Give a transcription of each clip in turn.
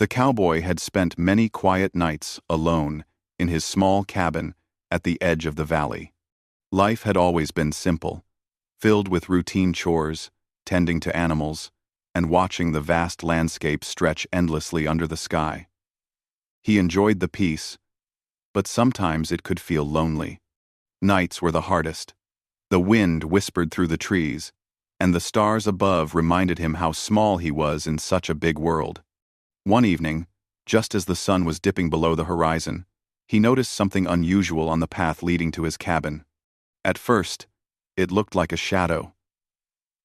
The cowboy had spent many quiet nights alone in his small cabin at the edge of the valley. Life had always been simple, filled with routine chores, tending to animals, and watching the vast landscape stretch endlessly under the sky. He enjoyed the peace, but sometimes it could feel lonely. Nights were the hardest. The wind whispered through the trees, and the stars above reminded him how small he was in such a big world. One evening, just as the sun was dipping below the horizon, he noticed something unusual on the path leading to his cabin. At first, it looked like a shadow.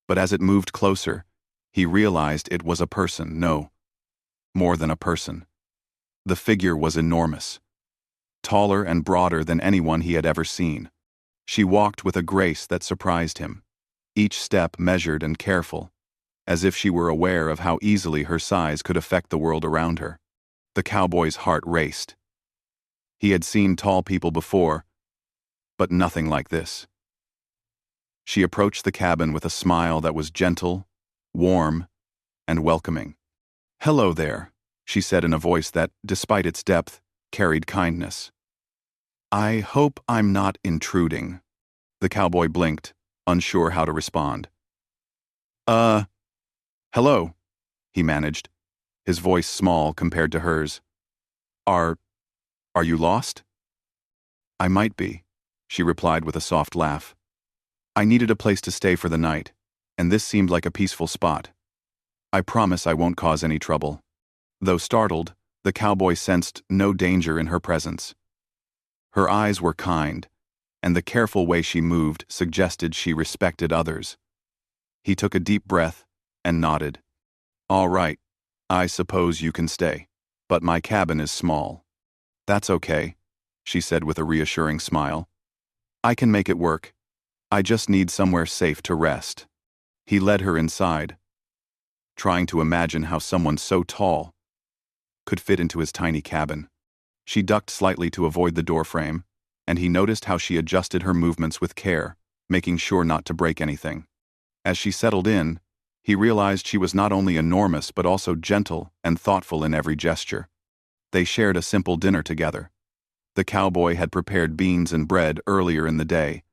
But as it moved closer, he realized it was a person, no, more than a person. The figure was enormous, taller and broader than anyone he had ever seen. She walked with a grace that surprised him, each step measured and careful, as if she were aware of how easily her size could affect the world around her. The cowboy's heart raced. He had seen tall people before, but nothing like this. She approached the cabin with a smile that was gentle, warm, and welcoming. "Hello there," she said in a voice that, despite its depth, carried kindness. "I hope I'm not intruding." The cowboy blinked, unsure how to respond. Hello," he managed, his voice small compared to hers. Are you lost?" "I might be," she replied with a soft laugh. "I needed a place to stay for the night, and this seemed like a peaceful spot. I promise I won't cause any trouble." Though startled, the cowboy sensed no danger in her presence. Her eyes were kind, and the careful way she moved suggested she respected others. He took a deep breath and nodded. "All right, I suppose you can stay, but my cabin is small." "That's okay," she said with a reassuring smile. "I can make it work. I just need somewhere safe to rest." He led her inside, trying to imagine how someone so tall could fit into his tiny cabin. She ducked slightly to avoid the doorframe, and he noticed how she adjusted her movements with care, making sure not to break anything. As she settled in, he realized she was not only enormous but also gentle and thoughtful in every gesture. They shared a simple dinner together. The cowboy had prepared beans and bread earlier in the day,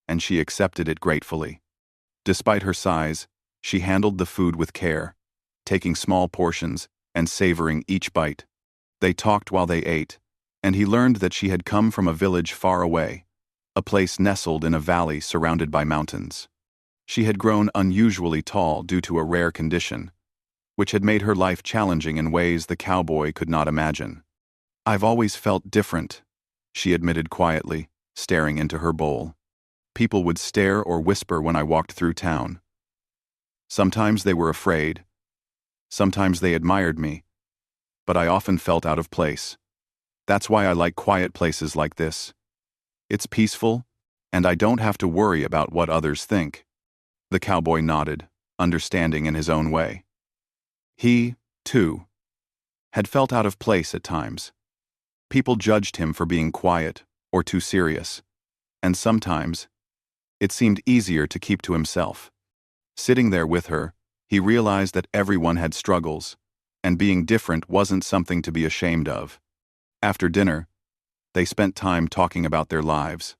and she accepted it gratefully. Despite her size, she handled the food with care, taking small portions and savoring each bite. They talked while they ate, and he learned that she had come from a village far away, a place nestled in a valley surrounded by mountains. She had grown unusually tall due to a rare condition, which had made her life challenging in ways the cowboy could not imagine. "I've always felt different," she admitted quietly, staring into her bowl. "People would stare or whisper when I walked through town. Sometimes they were afraid, sometimes they admired me, but I often felt out of place. That's why I like quiet places like this. It's peaceful, and I don't have to worry about what others think." The cowboy nodded, understanding in his own way. He, too, had felt out of place at times. People judged him for being quiet or too serious, and sometimes it seemed easier to keep to himself. Sitting there with her, he realized that everyone had struggles, and being different wasn't something to be ashamed of. After dinner, they spent time talking about their lives.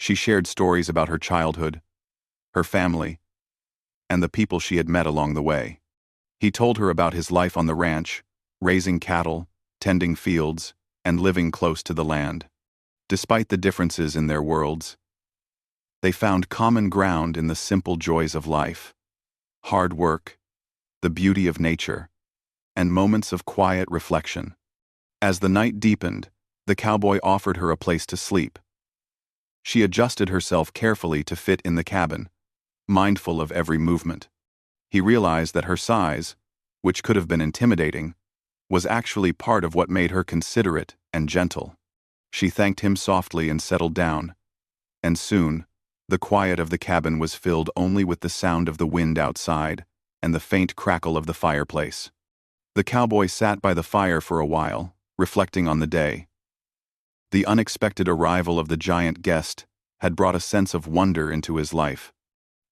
She shared stories about her childhood, her family, and the people she had met along the way. He told her about his life on the ranch, raising cattle, tending fields, and living close to the land. Despite the differences in their worlds, they found common ground in the simple joys of life: hard work, the beauty of nature, and moments of quiet reflection. As the night deepened, the cowboy offered her a place to sleep. She adjusted herself carefully to fit in the cabin, mindful of every movement. He realized that her size, which could have been intimidating, was actually part of what made her considerate and gentle. She thanked him softly and settled down, and soon, the quiet of the cabin was filled only with the sound of the wind outside and the faint crackle of the fireplace. The cowboy sat by the fire for a while, reflecting on the day. The unexpected arrival of the giant guest had brought a sense of wonder into his life.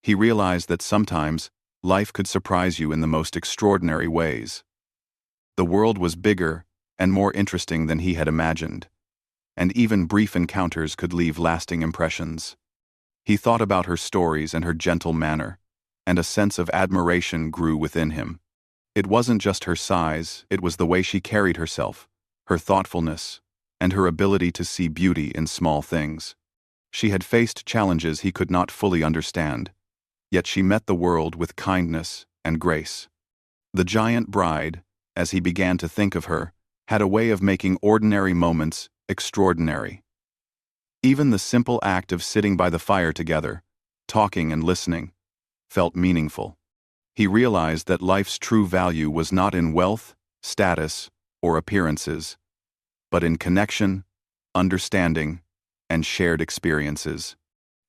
He realized that sometimes life could surprise you in the most extraordinary ways. The world was bigger and more interesting than he had imagined, and even brief encounters could leave lasting impressions. He thought about her stories and her gentle manner, and a sense of admiration grew within him. It wasn't just her size, it was the way she carried herself, her thoughtfulness, and her ability to see beauty in small things. She had faced challenges he could not fully understand, yet she met the world with kindness and grace. The giant bride, as he began to think of her, had a way of making ordinary moments extraordinary. Even the simple act of sitting by the fire together, talking and listening, felt meaningful. He realized that life's true value was not in wealth, status, or appearances, but in connection, understanding, and shared experiences.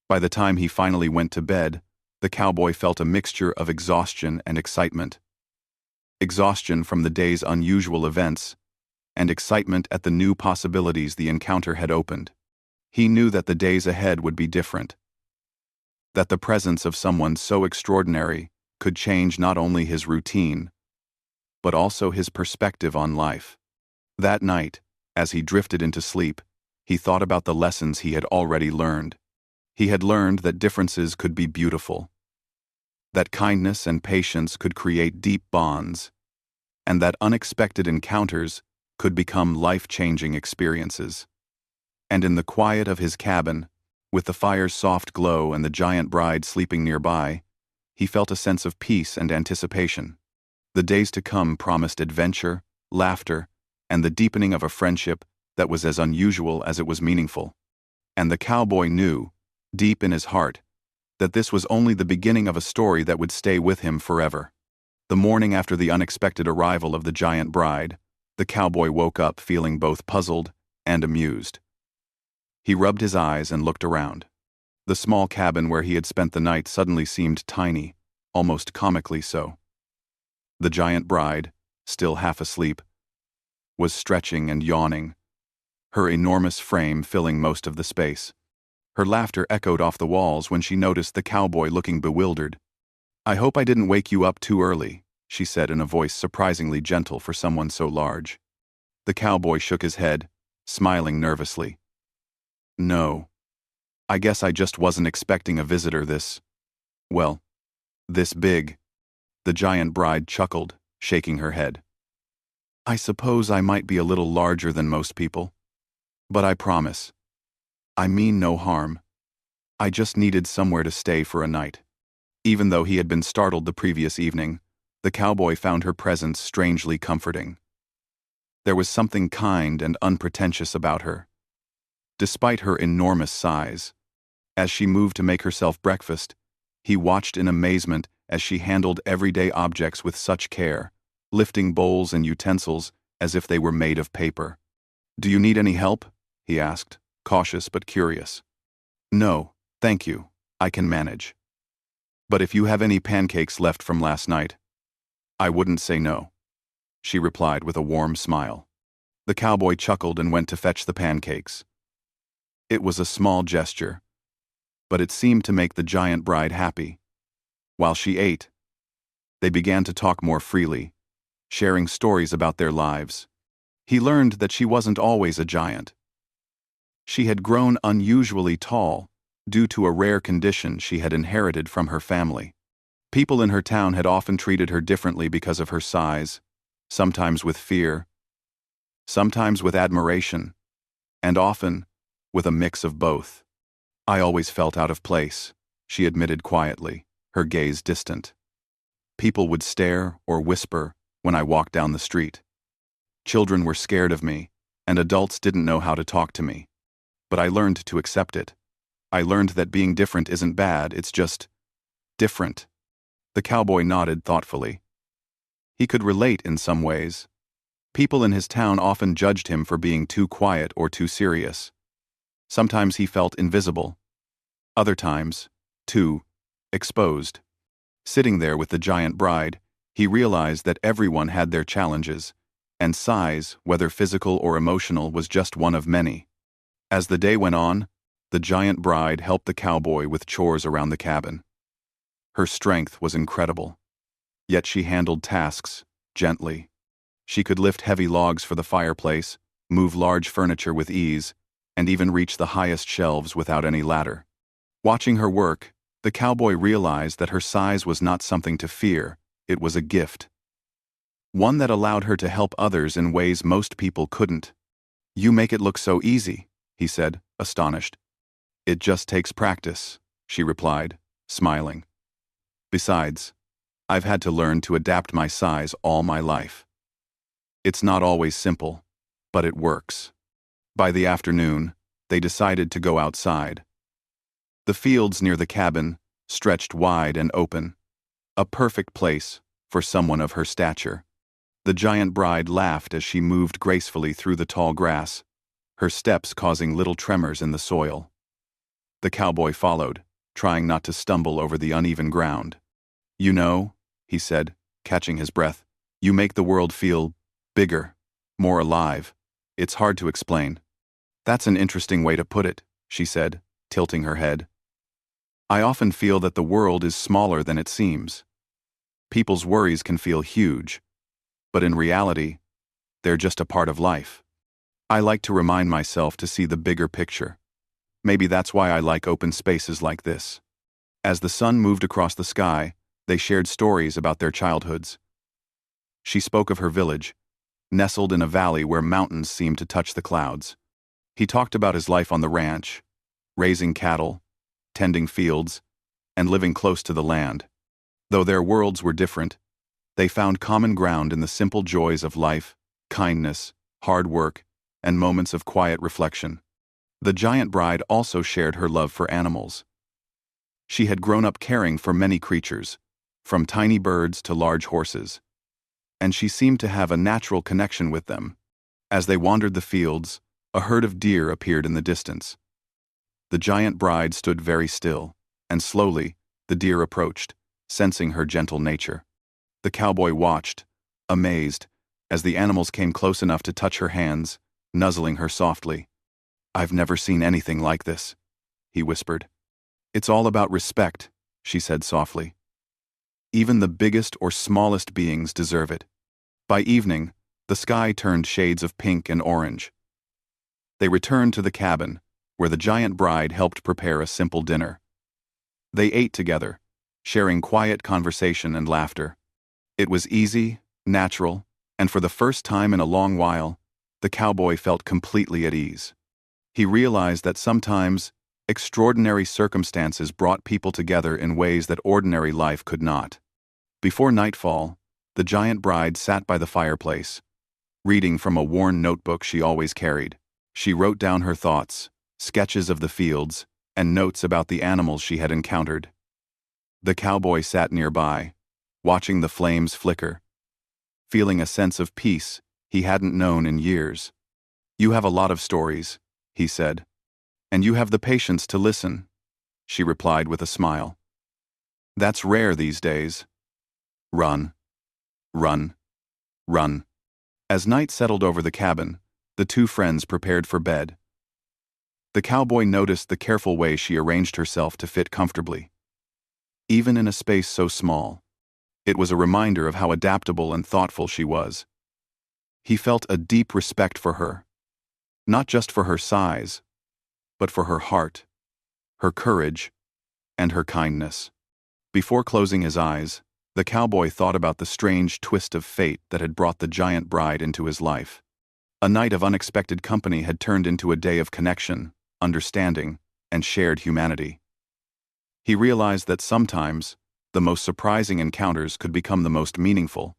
By the time he finally went to bed, the cowboy felt a mixture of exhaustion and excitement. Exhaustion from the day's unusual events, and excitement at the new possibilities the encounter had opened. He knew that the days ahead would be different, that the presence of someone so extraordinary could change not only his routine, but also his perspective on life. That night, as he drifted into sleep, he thought about the lessons he had already learned. He had learned that differences could be beautiful, that kindness and patience could create deep bonds, and that unexpected encounters could become life-changing experiences. And in the quiet of his cabin, with the fire's soft glow and the giant bride sleeping nearby, he felt a sense of peace and anticipation. The days to come promised adventure, laughter, and the deepening of a friendship that was as unusual as it was meaningful. And the cowboy knew, deep in his heart, that this was only the beginning of a story that would stay with him forever. The morning after the unexpected arrival of the giant bride, the cowboy woke up feeling both puzzled and amused. He rubbed his eyes and looked around. The small cabin where he had spent the night suddenly seemed tiny, almost comically so. The giant bride, still half asleep, was stretching and yawning, her enormous frame filling most of the space. Her laughter echoed off the walls when she noticed the cowboy looking bewildered. "I hope I didn't wake you up too early," she said in a voice surprisingly gentle for someone so large. The cowboy shook his head, smiling nervously. "No. I guess I just wasn't expecting a visitor this big." The giant bride chuckled, shaking her head. "I suppose I might be a little larger than most people. But I promise, I mean no harm. I just needed somewhere to stay for a night." Even though he had been startled the previous evening, the cowboy found her presence strangely comforting. There was something kind and unpretentious about her. Despite her enormous size, as she moved to make herself breakfast, he watched in amazement as she handled everyday objects with such care, lifting bowls and utensils as if they were made of paper. "Do you need any help?" he asked, cautious but curious. "No, thank you. I can manage. But if you have any pancakes left from last night, I wouldn't say no," she replied with a warm smile. The cowboy chuckled and went to fetch the pancakes. It was a small gesture, but it seemed to make the giant bride happy. While she ate, they began to talk more freely, sharing stories about their lives. He learned that she wasn't always a giant. She had grown unusually tall due to a rare condition she had inherited from her family. People in her town had often treated her differently because of her size, sometimes with fear, sometimes with admiration, and often with a mix of both. "I always felt out of place," she admitted quietly, her gaze distant. "People would stare or whisper when I walked down the street. Children were scared of me, and adults didn't know how to talk to me. But I learned to accept it. I learned that being different isn't bad, it's just different." The cowboy nodded thoughtfully. He could relate in some ways. People in his town often judged him for being too quiet or too serious. Sometimes he felt invisible. Other times, too exposed. Sitting there with the giant bride, he realized that everyone had their challenges, and size, whether physical or emotional, was just one of many. As the day went on, the giant bride helped the cowboy with chores around the cabin. Her strength was incredible, yet she handled tasks gently. She could lift heavy logs for the fireplace, move large furniture with ease, and even reach the highest shelves without any ladder. Watching her work, the cowboy realized that her size was not something to fear, it was a gift. One that allowed her to help others in ways most people couldn't. "You make it look so easy," he said, astonished. "It just takes practice," she replied, smiling. "Besides, I've had to learn to adapt my size all my life. It's not always simple, but it works." By the afternoon, they decided to go outside. The fields near the cabin stretched wide and open, a perfect place for someone of her stature. The giant bride laughed as she moved gracefully through the tall grass, her steps causing little tremors in the soil. The cowboy followed, trying not to stumble over the uneven ground. "You know," he said, catching his breath, "you make the world feel bigger, more alive. It's hard to explain." "That's an interesting way to put it," she said, tilting her head. "I often feel that the world is smaller than it seems. People's worries can feel huge, but in reality, they're just a part of life. I like to remind myself to see the bigger picture. Maybe that's why I like open spaces like this." As the sun moved across the sky, they shared stories about their childhoods. She spoke of her village, nestled in a valley where mountains seemed to touch the clouds. He talked about his life on the ranch, raising cattle, tending fields, and living close to the land. Though their worlds were different, they found common ground in the simple joys of life, kindness, hard work, and moments of quiet reflection. The giant bride also shared her love for animals. She had grown up caring for many creatures, from tiny birds to large horses, and she seemed to have a natural connection with them. As they wandered the fields, a herd of deer appeared in the distance. The giant bride stood very still, and slowly, the deer approached, sensing her gentle nature. The cowboy watched, amazed, as the animals came close enough to touch her hands, nuzzling her softly. "I've never seen anything like this," he whispered. "It's all about respect," she said softly. "Even the biggest or smallest beings deserve it." By evening, the sky turned shades of pink and orange. They returned to the cabin, where the giant bride helped prepare a simple dinner. They ate together, sharing quiet conversation and laughter. It was easy, natural, and for the first time in a long while, the cowboy felt completely at ease. He realized that sometimes, extraordinary circumstances brought people together in ways that ordinary life could not. Before nightfall, the giant bride sat by the fireplace, reading from a worn notebook she always carried. She wrote down her thoughts, sketches of the fields, and notes about the animals she had encountered. The cowboy sat nearby, watching the flames flicker, feeling a sense of peace he hadn't known in years. "You have a lot of stories," he said, "and you have the patience to listen," she replied with a smile. "That's rare these days." Run, run, run. As night settled over the cabin, the two friends prepared for bed. The cowboy noticed the careful way she arranged herself to fit comfortably. Even in a space so small, it was a reminder of how adaptable and thoughtful she was. He felt a deep respect for her, not just for her size, but for her heart, her courage, and her kindness. Before closing his eyes, the cowboy thought about the strange twist of fate that had brought the giant bride into his life. A night of unexpected company had turned into a day of connection, understanding, and shared humanity. He realized that sometimes, the most surprising encounters could become the most meaningful,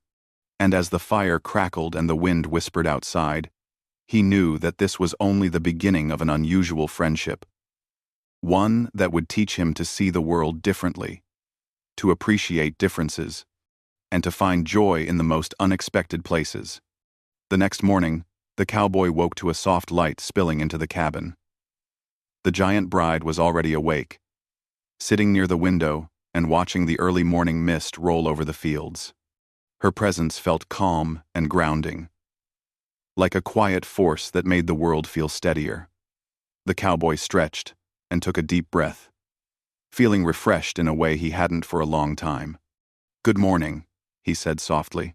and as the fire crackled and the wind whispered outside, he knew that this was only the beginning of an unusual friendship. One that would teach him to see the world differently, to appreciate differences, and to find joy in the most unexpected places. The next morning, the cowboy woke to a soft light spilling into the cabin. The giant bride was already awake, sitting near the window and watching the early morning mist roll over the fields. Her presence felt calm and grounding, like a quiet force that made the world feel steadier. The cowboy stretched and took a deep breath, feeling refreshed in a way he hadn't for a long time. "Good morning," he said softly.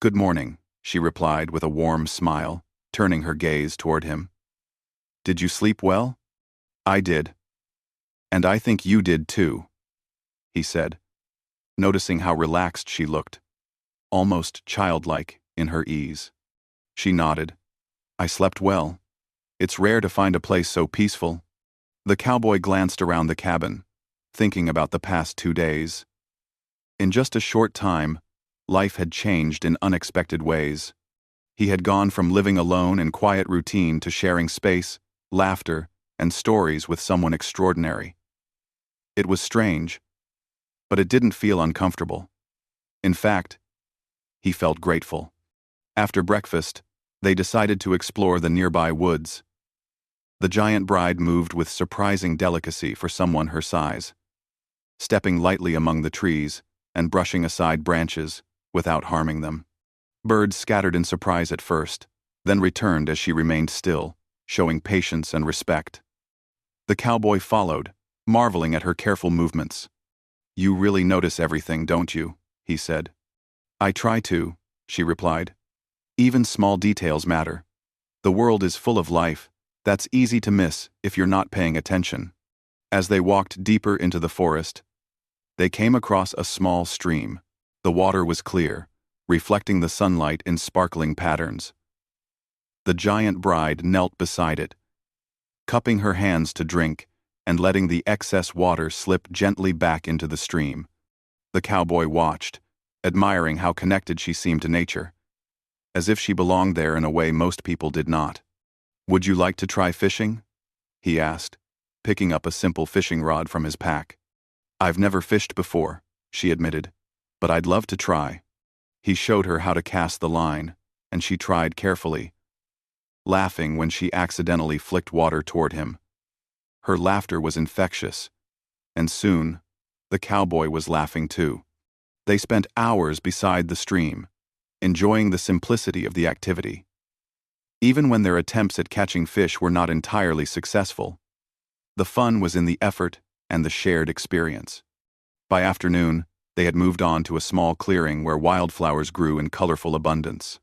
"Good morning," she replied with a warm smile, turning her gaze toward him. Did you sleep well? I did. And I think you did too, he said, noticing how relaxed she looked, almost childlike in her ease. She nodded. I slept well. It's rare to find a place so peaceful. The cowboy glanced around the cabin, thinking about the past 2 days. In just a short time, life had changed in unexpected ways. He had gone from living alone in quiet routine to sharing space, laughter, and stories with someone extraordinary. It was strange, but it didn't feel uncomfortable. In fact, he felt grateful. After breakfast, they decided to explore the nearby woods. The giant bride moved with surprising delicacy for someone her size, stepping lightly among the trees and brushing aside branches without harming them. Birds scattered in surprise at first, then returned as she remained still, showing patience and respect. The cowboy followed, marveling at her careful movements. You really notice everything, don't you? He said. I try to, she replied. Even small details matter. The world is full of life that's easy to miss if you're not paying attention. As they walked deeper into the forest, they came across a small stream. The water was clear, reflecting the sunlight in sparkling patterns. The giant bride knelt beside it, cupping her hands to drink and letting the excess water slip gently back into the stream. The cowboy watched, admiring how connected she seemed to nature, as if she belonged there in a way most people did not. Would you like to try fishing? He asked, picking up a simple fishing rod from his pack. I've never fished before, she admitted, but I'd love to try. He showed her how to cast the line, and she tried carefully, laughing when she accidentally flicked water toward him. Her laughter was infectious, and soon, the cowboy was laughing too. They spent hours beside the stream, enjoying the simplicity of the activity. Even when their attempts at catching fish were not entirely successful, the fun was in the effort and the shared experience. By afternoon, they had moved on to a small clearing where wildflowers grew in colorful abundance.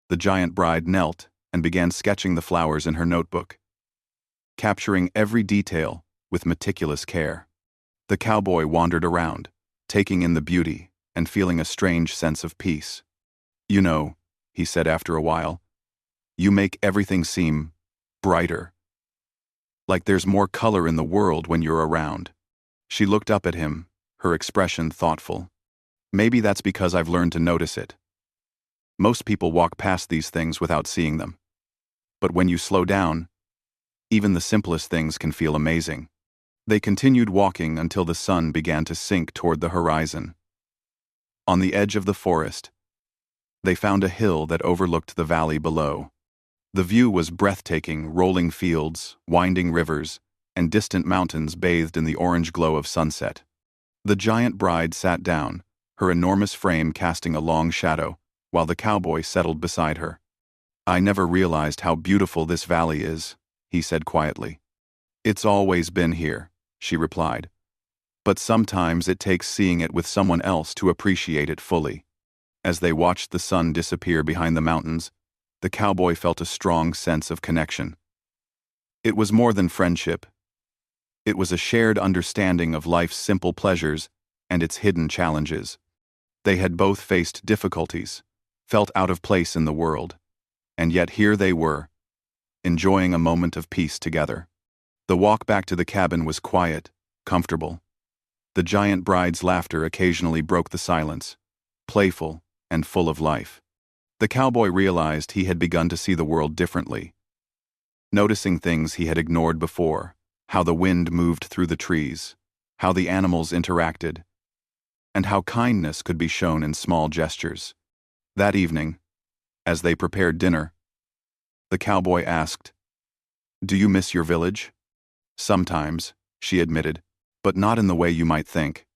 The giant bride knelt and began sketching the flowers in her notebook, capturing every detail with meticulous care. The cowboy wandered around, taking in the beauty and feeling a strange sense of peace. You know, he said after a while, you make everything seem brighter. Like there's more color in the world when you're around. She looked up at him, her expression thoughtful. Maybe that's because I've learned to notice it. Most people walk past these things without seeing them. But when you slow down, even the simplest things can feel amazing. They continued walking until the sun began to sink toward the horizon. On the edge of the forest, they found a hill that overlooked the valley below. The view was breathtaking, rolling fields, winding rivers, and distant mountains bathed in the orange glow of sunset. The giant bride sat down, her enormous frame casting a long shadow, while the cowboy settled beside her. I never realized how beautiful this valley is, he said quietly. It's always been here, she replied. But sometimes it takes seeing it with someone else to appreciate it fully. As they watched the sun disappear behind the mountains, the cowboy felt a strong sense of connection. It was more than friendship. It was a shared understanding of life's simple pleasures and its hidden challenges. They had both faced difficulties, felt out of place in the world, and yet here they were, enjoying a moment of peace together. The walk back to the cabin was quiet, comfortable. The giant bride's laughter occasionally broke the silence, playful and full of life. The cowboy realized he had begun to see the world differently, noticing things he had ignored before, how the wind moved through the trees, how the animals interacted, and how kindness could be shown in small gestures. That evening, as they prepared dinner, the cowboy asked, "Do you miss your village?" "Sometimes," she admitted, "but not in the way you might think.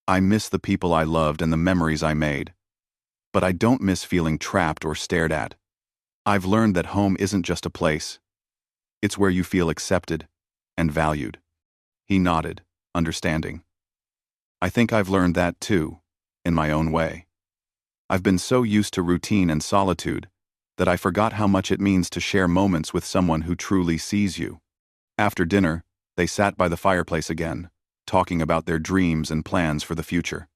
I miss the people I loved and the memories I made. But I don't miss feeling trapped or stared at. I've learned that home isn't just a place. It's where you feel accepted and valued." He nodded, understanding. "I think I've learned that too, in my own way." I've been so used to routine and solitude that I forgot how much it means to share moments with someone who truly sees you. After dinner, they sat by the fireplace again, talking about their dreams and plans for the future.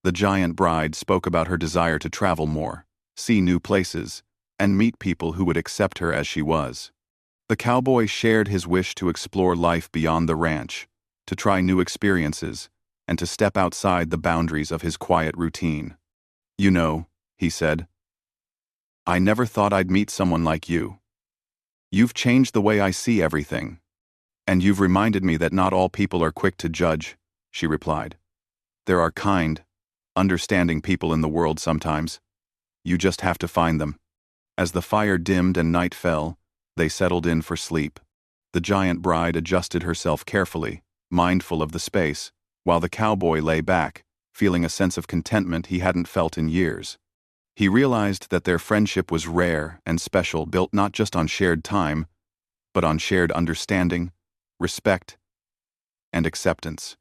The giant bride spoke about her desire to travel more, see new places, and meet people who would accept her as she was. The cowboy shared his wish to explore life beyond the ranch, to try new experiences, and to step outside the boundaries of his quiet routine. "You know," he said, "I never thought I'd meet someone like you. You've changed the way I see everything. And you've reminded me that not all people are quick to judge," she replied. "There are kind, understanding people in the world sometimes. You just have to find them." As the fire dimmed and night fell, they settled in for sleep. The giant bride adjusted herself carefully, mindful of the space, while the cowboy lay back, feeling a sense of contentment he hadn't felt in years. He realized that their friendship was rare and special, built not just on shared time, but on shared understanding, respect, and acceptance.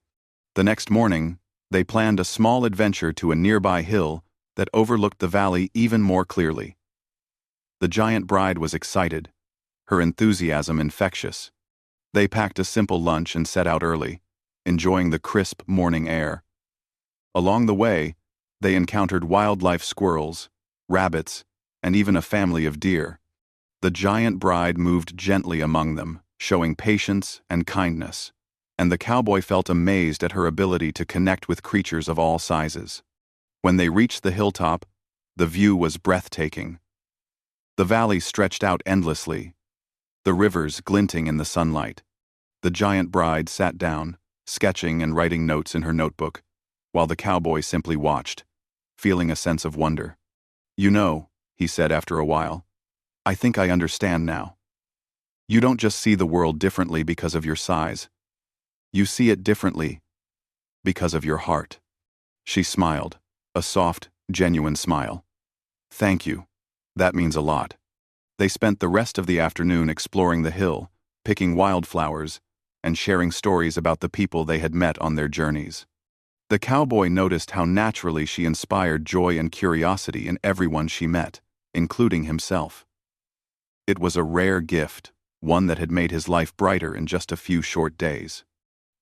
The next morning, they planned a small adventure to a nearby hill that overlooked the valley even more clearly. The giant bride was excited, her enthusiasm infectious. They packed a simple lunch and set out early, enjoying the crisp morning air. Along the way, they encountered wildlife squirrels, rabbits, and even a family of deer. The giant bride moved gently among them, showing patience and kindness, and the cowboy felt amazed at her ability to connect with creatures of all sizes. When they reached the hilltop, the view was breathtaking. The valley stretched out endlessly, the rivers glinting in the sunlight. The giant bride sat down, sketching and writing notes in her notebook, while the cowboy simply watched, feeling a sense of wonder. "You know," he said after a while, "I think I understand now. You don't just see the world differently because of your size. You see it differently because of your heart." She smiled, a soft, genuine smile. "Thank you. That means a lot." They spent the rest of the afternoon exploring the hill, picking wildflowers, and sharing stories about the people they had met on their journeys. The cowboy noticed how naturally she inspired joy and curiosity in everyone she met, including himself. It was a rare gift, one that had made his life brighter in just a few short days.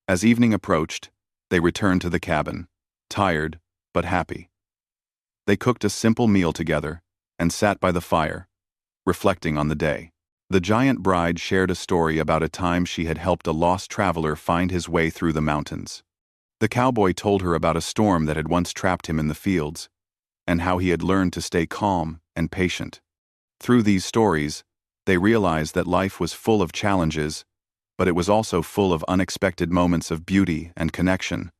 As evening approached, they returned to the cabin, tired but happy. They cooked a simple meal together and sat by the fire, reflecting on the day. The giant bride shared a story about a time she had helped a lost traveler find his way through the mountains. The cowboy told her about a storm that had once trapped him in the fields, and how he had learned to stay calm and patient. Through these stories, they realized that life was full of challenges, but it was also full of unexpected moments of beauty and connection.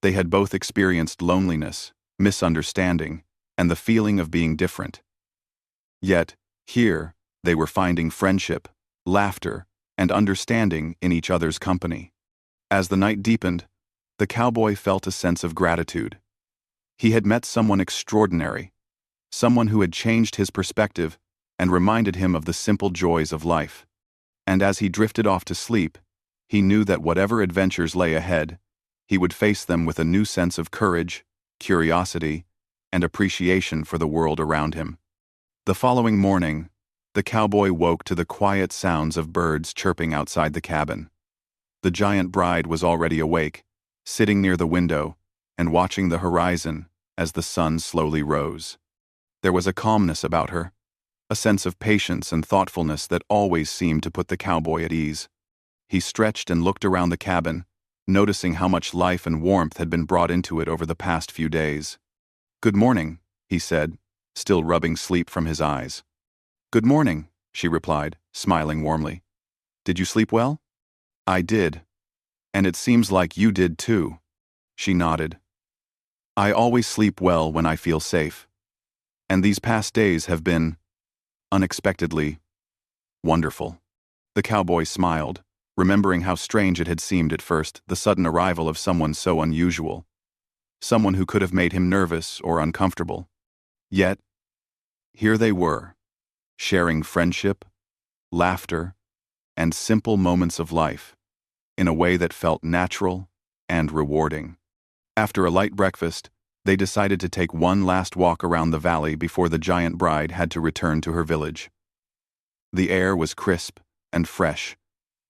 They had both experienced loneliness, misunderstanding, and the feeling of being different. Yet, here, they were finding friendship, laughter, and understanding in each other's company. As the night deepened, the cowboy felt a sense of gratitude. He had met someone extraordinary, someone who had changed his perspective and reminded him of the simple joys of life. And as he drifted off to sleep, he knew that whatever adventures lay ahead, he would face them with a new sense of courage, curiosity, and appreciation for the world around him. The following morning, the cowboy woke to the quiet sounds of birds chirping outside the cabin. The giant bride was already awake, sitting near the window and watching the horizon as the sun slowly rose. There was a calmness about her, a sense of patience and thoughtfulness that always seemed to put the cowboy at ease. He stretched and looked around the cabin, noticing how much life and warmth had been brought into it over the past few days. "Good morning," he said, still rubbing sleep from his eyes. "Good morning," she replied, smiling warmly. "Did you sleep well?" "I did. And it seems like you did too." She nodded. "I always sleep well when I feel safe. And these past days have been, unexpectedly, wonderful." The cowboy smiled, remembering how strange it had seemed at first, the sudden arrival of someone so unusual. Someone who could have made him nervous or uncomfortable. Yet, here they were, sharing friendship, laughter, and simple moments of life, in a way that felt natural and rewarding. After a light breakfast, They decided to take one last walk around the valley before the giant bride had to return to her village. The air was crisp and fresh,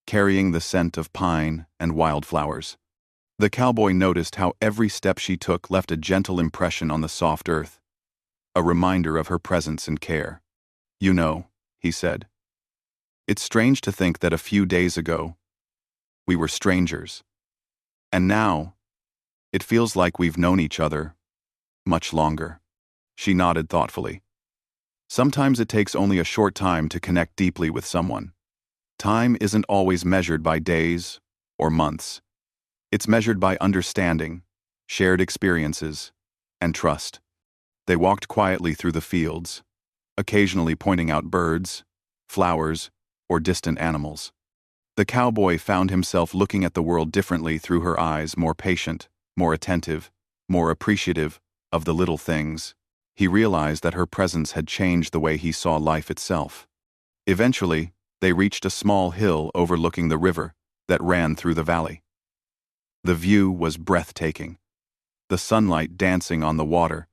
carrying the scent of pine and wildflowers. The cowboy noticed how every step she took left a gentle impression on the soft earth, a reminder of her presence and care. "You know," he said, "it's strange to think that a few days ago, we were strangers. And now, it feels like we've known each other much longer." She nodded thoughtfully. Sometimes it takes only a short time to connect deeply with someone. Time isn't always measured by days or months. It's measured by understanding, shared experiences, and trust. They walked quietly through the fields, occasionally pointing out birds, flowers, or distant animals. The cowboy found himself looking at the world differently through her eyes, more patient, more attentive, more appreciative of the little things. He realized that her presence had changed the way he saw life itself. Eventually, they reached a small hill overlooking the river that ran through the valley. The view was breathtaking, the sunlight dancing on the water,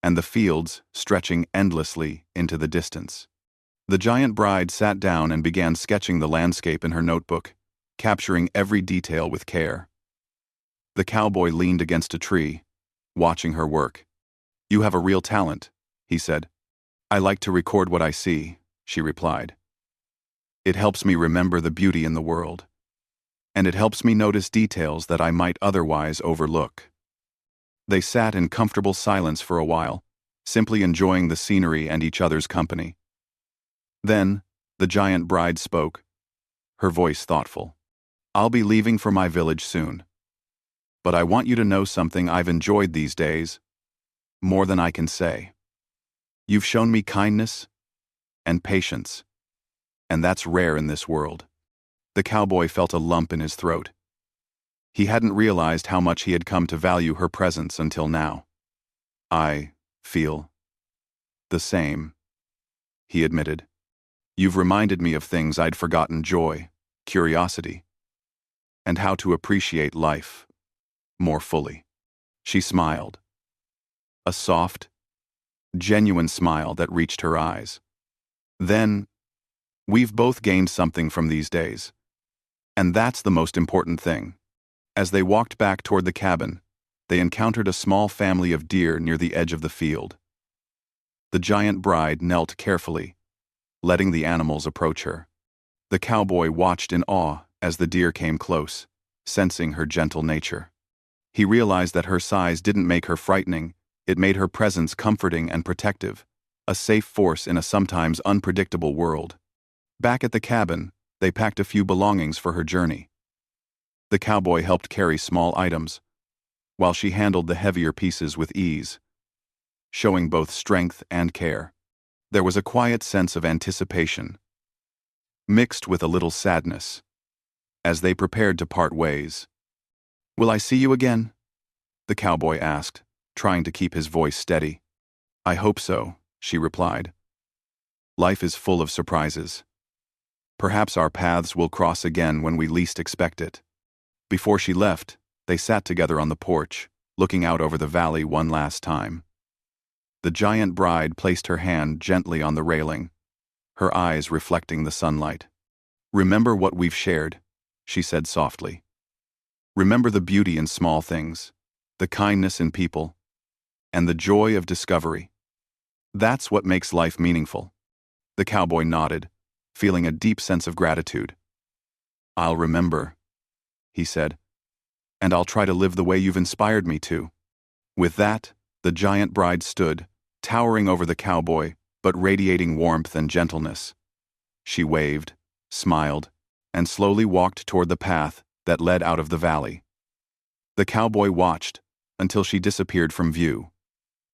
and the fields stretching endlessly into the distance. The giant bride sat down and began sketching the landscape in her notebook, capturing every detail with care. The cowboy leaned against a tree, watching her work. "You have a real talent," he said. "I like to record what I see," she replied. "It helps me remember the beauty in the world. And it helps me notice details that I might otherwise overlook." They sat in comfortable silence for a while, simply enjoying the scenery and each other's company. Then, the giant bride spoke, her voice thoughtful. "I'll be leaving for my village soon. But I want you to know something I've enjoyed these days, more than I can say. You've shown me kindness and patience, and that's rare in this world." The cowboy felt a lump in his throat. He hadn't realized how much he had come to value her presence until now. "I feel the same," he admitted. "You've reminded me of things I'd forgotten: joy, curiosity, and how to appreciate life more fully." She smiled. A soft, genuine smile that reached her eyes. "Then, we've both gained something from these days. And that's the most important thing." As they walked back toward the cabin, they encountered a small family of deer near the edge of the field. The giant bride knelt carefully, letting the animals approach her. The cowboy watched in awe as the deer came close, sensing her gentle nature. He realized that her size didn't make her frightening, it made her presence comforting and protective, a safe force in a sometimes unpredictable world. Back at the cabin, they packed a few belongings for her journey. The cowboy helped carry small items, while she handled the heavier pieces with ease, showing both strength and care. There was a quiet sense of anticipation, mixed with a little sadness, as they prepared to part ways. "Will I see you again?" the cowboy asked, trying to keep his voice steady. "I hope so," she replied. "Life is full of surprises. Perhaps our paths will cross again when we least expect it." Before she left, they sat together on the porch, looking out over the valley one last time. The giant bride placed her hand gently on the railing, her eyes reflecting the sunlight. "Remember what we've shared," she said softly. "Remember the beauty in small things, the kindness in people, and the joy of discovery. That's what makes life meaningful." The cowboy nodded, feeling a deep sense of gratitude. "I'll remember," he said, "and I'll try to live the way you've inspired me to." With that, the giant bride stood, towering over the cowboy, but radiating warmth and gentleness. She waved, smiled, and slowly walked toward the path that led out of the valley. The cowboy watched until she disappeared from view,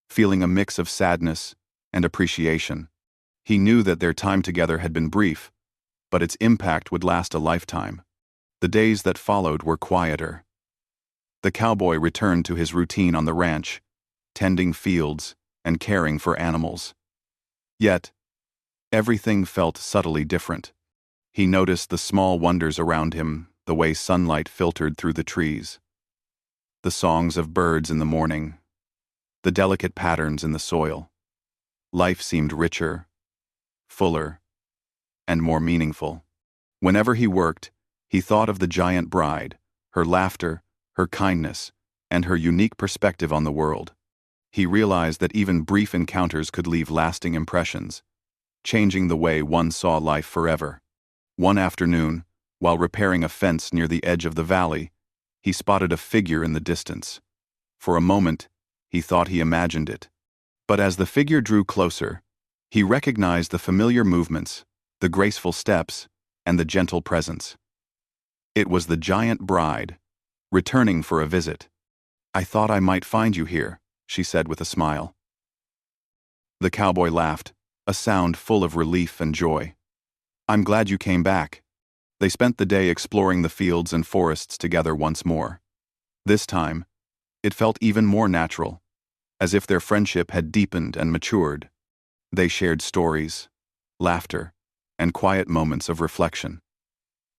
feeling a mix of sadness and appreciation. He knew that their time together had been brief, but its impact would last a lifetime. The days that followed were quieter. The cowboy returned to his routine on the ranch, tending fields and caring for animals. Yet, everything felt subtly different. He noticed the small wonders around him, the way sunlight filtered through the trees, the songs of birds in the morning, the delicate patterns in the soil. Life seemed richer, fuller, and more meaningful. Whenever he worked, he thought of the giant bride, her laughter, her kindness, and her unique perspective on the world. He realized that even brief encounters could leave lasting impressions, changing the way one saw life forever. One afternoon, while repairing a fence near the edge of the valley, he spotted a figure in the distance. For a moment, he thought he imagined it. But as the figure drew closer, he recognized the familiar movements, the graceful steps, and the gentle presence. It was the giant bride, returning for a visit. "I thought I might find you here," she said with a smile. The cowboy laughed, a sound full of relief and joy. "I'm glad you came back." They spent the day exploring the fields and forests together once more. This time, it felt even more natural, as if their friendship had deepened and matured. They shared stories, laughter, and quiet moments of reflection.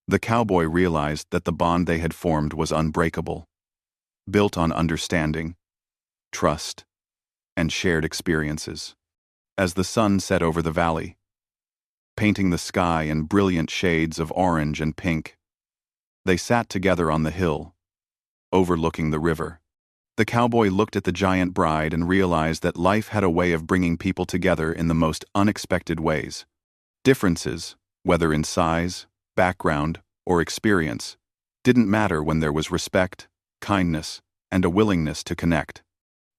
The cowboy realized that the bond they had formed was unbreakable, built on understanding, trust, and shared experiences. As the sun set over the valley, painting the sky in brilliant shades of orange and pink, they sat together on the hill, overlooking the river. The cowboy looked at the giant bride and realized that life had a way of bringing people together in the most unexpected ways. Differences, whether in size, background, or experience, didn't matter when there was respect, kindness, and a willingness to connect.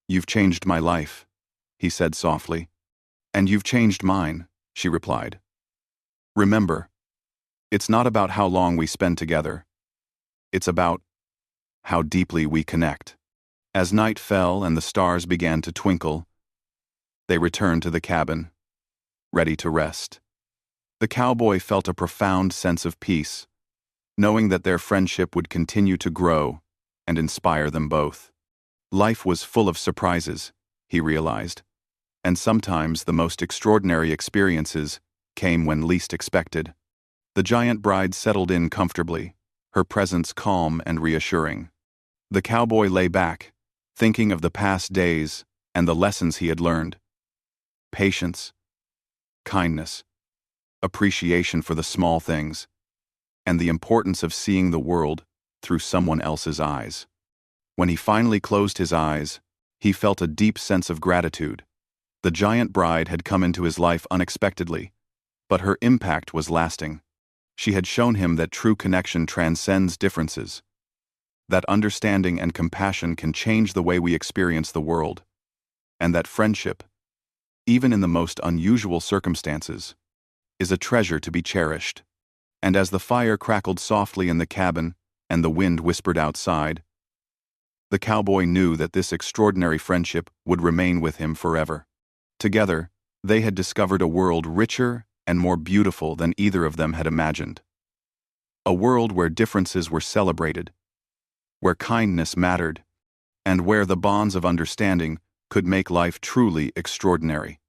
"You've changed my life," he said softly. "And you've changed mine," she replied. "Remember, it's not about how long we spend together. It's about how deeply we connect." As night fell and the stars began to twinkle, they returned to the cabin, ready to rest. The cowboy felt a profound sense of peace, knowing that their friendship would continue to grow and inspire them both. Life was full of surprises, he realized, and sometimes the most extraordinary experiences came when least expected. The giant bride settled in comfortably, her presence calm and reassuring. The cowboy lay back, thinking of the past days and the lessons he had learned. Patience, kindness, appreciation for the small things, and the importance of seeing the world through someone else's eyes. When he finally closed his eyes, he felt a deep sense of gratitude. The giant bride had come into his life unexpectedly, but her impact was lasting. She had shown him that true connection transcends differences, that understanding and compassion can change the way we experience the world, and that friendship, even in the most unusual circumstances, is a treasure to be cherished. And as the fire crackled softly in the cabin and the wind whispered outside, the cowboy knew that this extraordinary friendship would remain with him forever. Together, they had discovered a world richer and more beautiful than either of them had imagined. A world where differences were celebrated, where kindness mattered, and where the bonds of understanding could make life truly extraordinary.